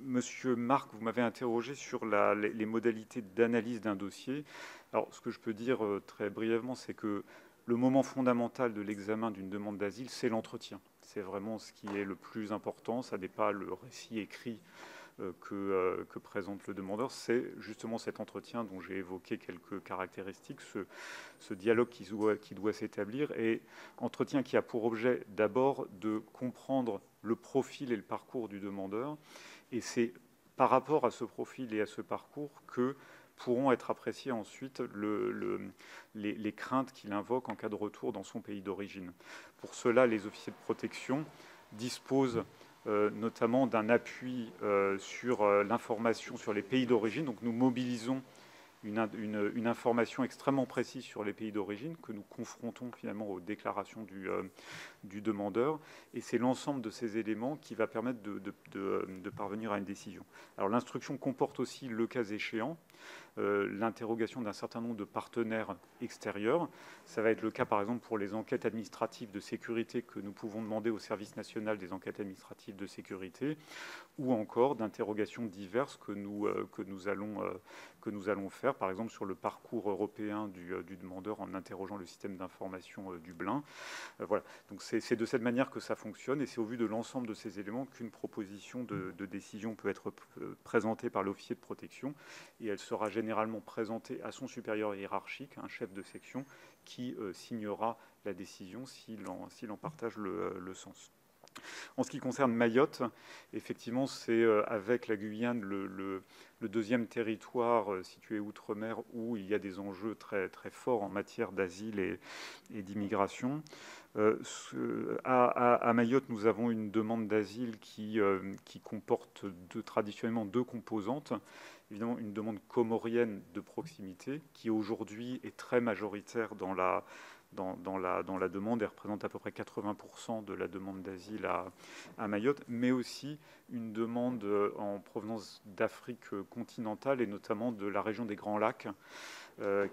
Monsieur Marc, vous m'avez interrogé sur les modalités d'analyse d'un dossier. Alors, ce que je peux dire très brièvement, c'est que le moment fondamental de l'examen d'une demande d'asile, c'est l'entretien. C'est vraiment ce qui est le plus important. Ça n'est pas le récit écrit que présente le demandeur, c'est justement cet entretien dont j'ai évoqué quelques caractéristiques, ce dialogue qui doit s'établir, et entretien qui a pour objet d'abord de comprendre le profil et le parcours du demandeur, et c'est par rapport à ce profil et à ce parcours que pourront être appréciées ensuite les craintes qu'il invoque en cas de retour dans son pays d'origine. Pour cela, les officiers de protection disposent notamment d'un appui sur l'information sur les pays d'origine. Donc nous mobilisons une information extrêmement précise sur les pays d'origine que nous confrontons finalement aux déclarations du demandeur. Et c'est l'ensemble de ces éléments qui va permettre de parvenir à une décision. Alors l'instruction comporte aussi, le cas échéant, l'interrogation d'un certain nombre de partenaires extérieurs. Ça va être le cas, par exemple, pour les enquêtes administratives de sécurité que nous pouvons demander au service national des enquêtes administratives de sécurité, ou encore d'interrogations diverses que nous allons faire, par exemple, sur le parcours européen du demandeur en interrogeant le système d'information Dublin. Voilà. Donc c'est de cette manière que ça fonctionne, et c'est au vu de l'ensemble de ces éléments qu'une proposition de décision peut être présentée par l'officier de protection, et elle sera généralement présentée à son supérieur hiérarchique, un chef de section, qui signera la décision s'il en partage le sens. En ce qui concerne Mayotte, effectivement, c'est avec la Guyane le deuxième territoire situé outre-mer où il y a des enjeux très, très forts en matière d'asile et d'immigration. À Mayotte, nous avons une demande d'asile qui comporte traditionnellement deux composantes. Évidemment, une demande comorienne de proximité qui aujourd'hui est très majoritaire dans la demande et représente à peu près 80% de la demande d'asile à Mayotte, mais aussi une demande en provenance d'Afrique continentale et notamment de la région des Grands Lacs,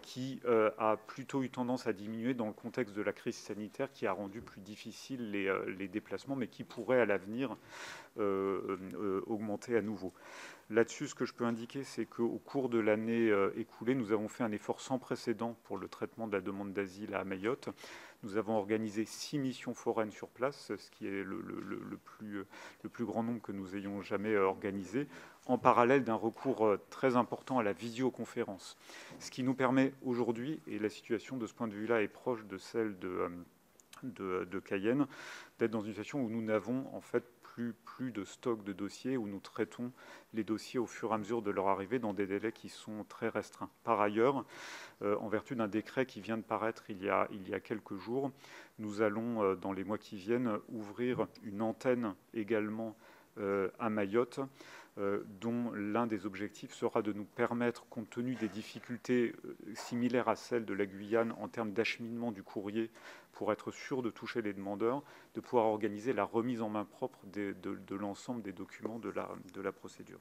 qui a plutôt eu tendance à diminuer dans le contexte de la crise sanitaire qui a rendu plus difficile les déplacements, mais qui pourrait à l'avenir augmenter à nouveau. Là-dessus, ce que je peux indiquer, c'est qu'au cours de l'année écoulée, nous avons fait un effort sans précédent pour le traitement de la demande d'asile à Mayotte. Nous avons organisé 6 missions foraines sur place, ce qui est le plus grand nombre que nous ayons jamais organisé, en parallèle d'un recours très important à la visioconférence. Ce qui nous permet aujourd'hui, et la situation de ce point de vue-là est proche de celle de Cayenne, d'être dans une situation où nous n'avons en fait plus de stock de dossiers, où nous traitons les dossiers au fur et à mesure de leur arrivée dans des délais qui sont très restreints. Par ailleurs, en vertu d'un décret qui vient de paraître il y a quelques jours, nous allons, dans les mois qui viennent, ouvrir une antenne également à Mayotte, dont l'un des objectifs sera de nous permettre, compte tenu des difficultés similaires à celles de la Guyane en termes d'acheminement du courrier, pour être sûr de toucher les demandeurs, de pouvoir organiser la remise en main propre de l'ensemble des documents de la procédure.